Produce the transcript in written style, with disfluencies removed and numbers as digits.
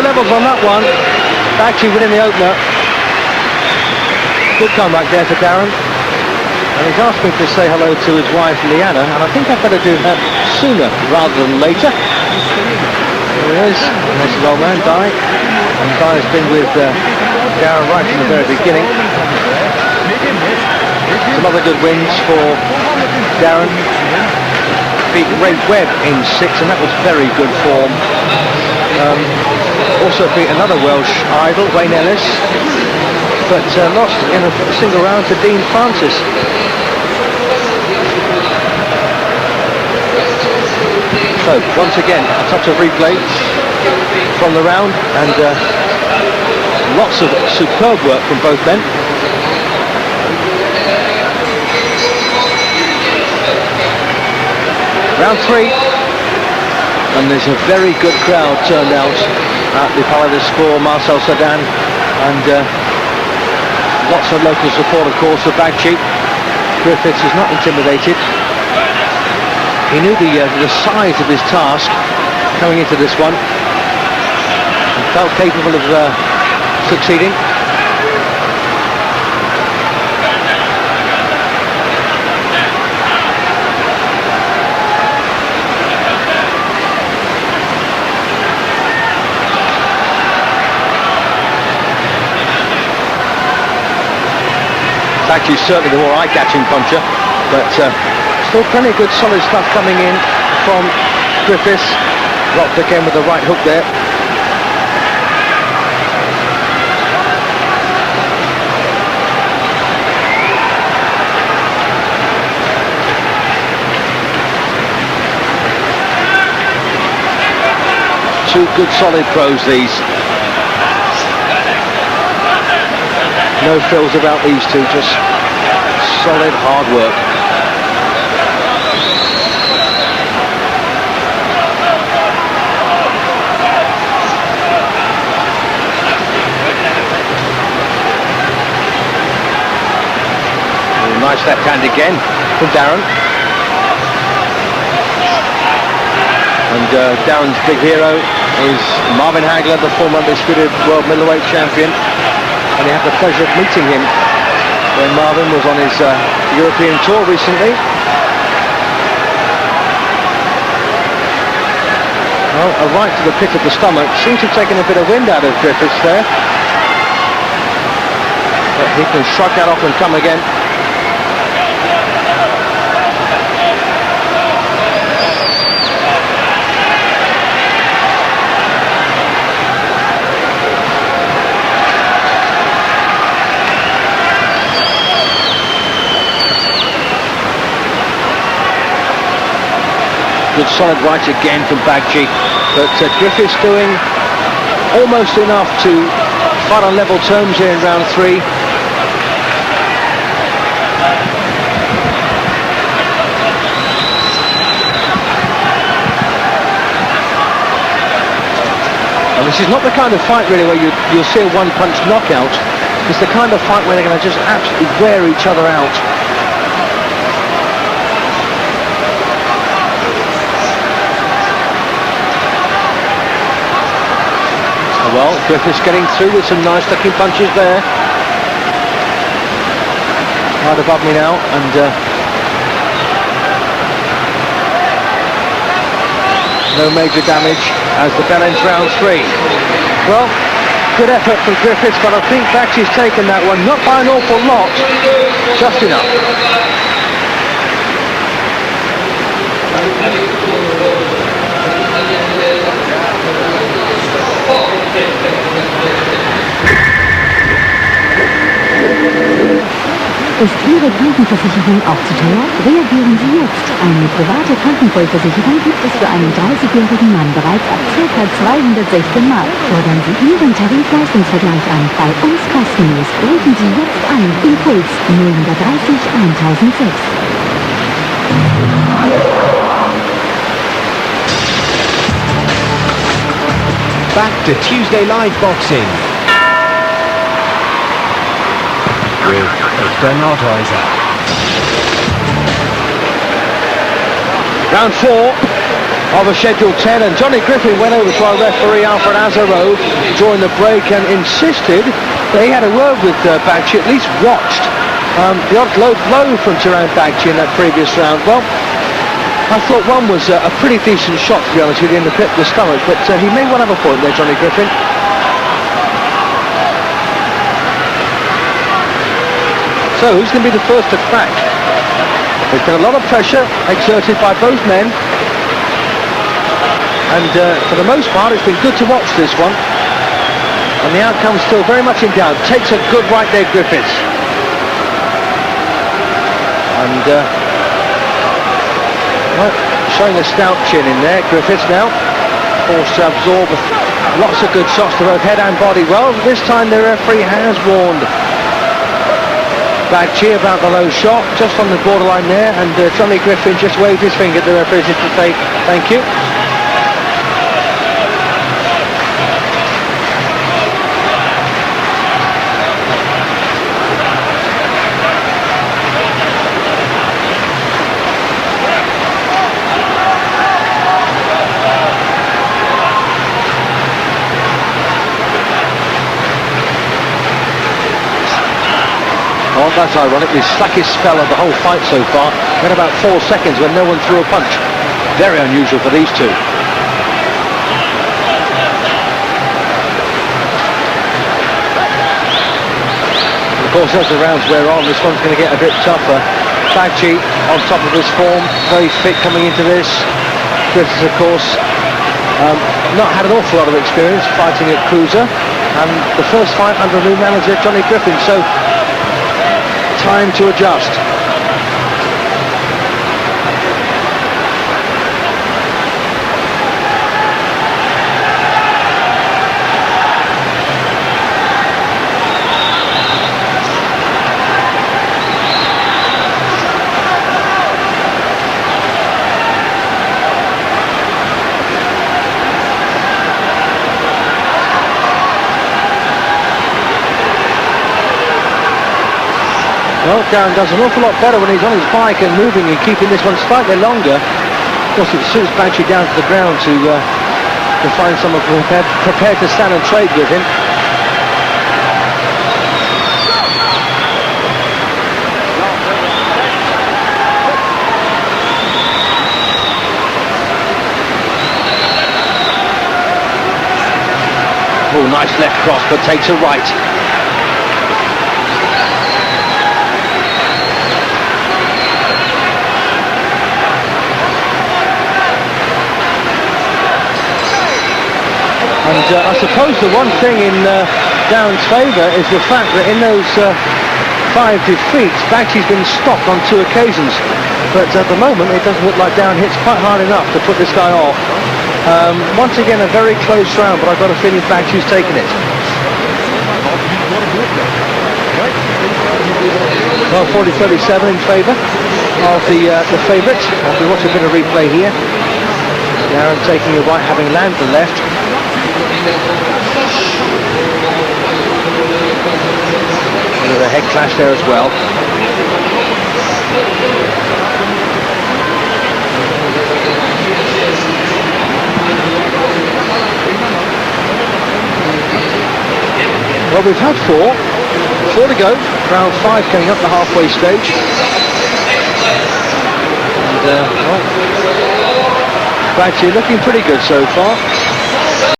levels on that one. BAGCI winning the opener. Good comeback there for Darren. And he's asked me to say hello to his wife Leanna, and I think I'd better do that sooner rather than later. There he is. This is old man, Di. And Di's been with Darren right from the very beginning. Some other good wins for Darren. Beat Ray Webb in 6, and that was very good form. Also beat another Welsh idol, Wayne Ellis, but lost in a single round to Dean Francis. So once again, a touch of replay from the round, and lots of superb work from both men. Round 3, and there's a very good crowd turned out at the Palais des Sports, Marcel Cerdan, and lots of local support, of course, for BAGCI. Griffiths is not intimidated. He knew the size of his task coming into this one, and felt capable of succeeding. BAGCI's certainly the more eye-catching puncher, but still plenty of good solid stuff coming in from Griffiths. Blocked again with the right hook there. Two good solid throws these. No frills about these two, just solid hard work. Nice left hand again from Darren. And Darren's big hero is Marvin Hagler, the former undisputed world middleweight champion. And he had the pleasure of meeting him when Marvin was on his European tour recently. Well, a right to the pit of the stomach. Seems to have taken a bit of wind out of Griffiths there. But he can shrug that off and come again. Good solid right again from BAGCI, but Griffiths doing almost enough to fight on level terms here in round 3. And this is not the kind of fight really where you'll see a one-punch knockout. It's the kind of fight where they're going to just absolutely wear each other out. Well, Griffiths getting through with some nice looking punches there. Right above me now, and no major damage as the bell ends round 3. Well, good effort from Griffiths, but I think BAGCI's taken that one, not by an awful lot, just enough. Ist Ihre Krankenversicherung auch zu teuer? Reagieren Sie jetzt. Eine private Krankenvollversicherung gibt es für einen 30-jährigen Mann bereits ab ca. 216 Mark. Fordern Sie Ihren Tarifleistungsvergleich an. Bei uns kostenlos. Rufen Sie jetzt an. Impuls 030 1006. Back to Tuesday Live Boxing. With Bernard Reiser. Round 4 of a scheduled 10, and Johnny Griffin went over to our referee Alfred Azarov during the break and insisted that he had a word with BAGCI, at least watched the odd low blow from TURAN BAGCI in that previous round. Well, I thought one was a pretty decent shot, to be honest with you, in the pit of the stomach, but he may well have a point there, Johnny Griffin. So who's going to be the first to crack? There's been a lot of pressure exerted by both men, and for the most part it's been good to watch this one, and the outcome's still very much in doubt. Takes a good right there, Griffiths, and well, showing a stout chin in there, Griffiths now forced to absorb lots of good shots to both head and body. Well, this time the referee has warned BAGCI about the low shot, just on the borderline there, and Johnny Griffin just waved his finger at the referee to say thank you. Oh, that's ironic. The slackest spell of the whole fight so far. We had about 4 seconds when no one threw a punch. Very unusual for these two. And of course, as the rounds wear on, this one's going to get a bit tougher. BAGCI on top of his form, very fit coming into this. Griffiths, of course, not had an awful lot of experience fighting at cruiser, and the first fight under a new manager, Johnny Griffin. So time to adjust. Well, Darren does an awful lot better when he's on his bike and moving and keeping this one slightly longer. Of course, it suits BAGCI down to the ground to find someone prepared to stand and trade with him. Oh, nice left cross, but takes a right. And I suppose the one thing in Darren's favour is the fact that in those 5 defeats, BAGCI's been stopped on 2 occasions. But at the moment, it doesn't look like Darren hits quite hard enough to put this guy off. Once again, a very close round, but I've got a feeling BAGCI's taken it. Well, 40-37 in favour of the favourite. We'll watch a bit of replay here. Darren taking a right, having landed the left. With a head clash there as well. Well, we've had 4 to go. Round 5 coming up the halfway stage. And well, BAGCI looking pretty good so far.